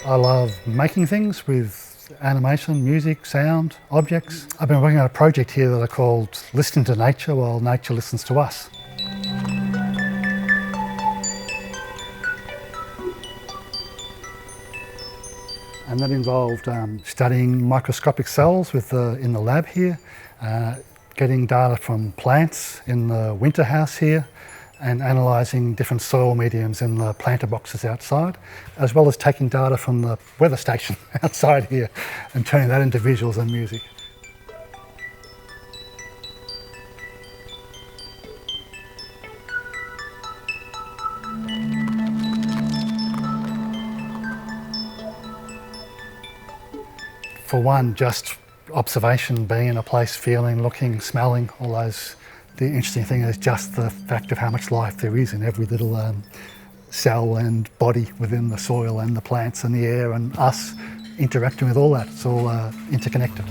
I love making things with animation, music, sound, objects. I've been working on a project here that I called Listening to Nature while nature listens to us. And that involved studying microscopic cells in the lab here, getting data from plants in the winter house here, and analysing different soil mediums in the planter boxes outside, as well as taking data from the weather station outside here and turning that into visuals and music. For one, just observation, being in a place, feeling, looking, smelling, all those. The interesting thing is just the fact of how much life there is in every little cell and body within the soil and the plants and the air and us interacting with all that. It's all interconnected.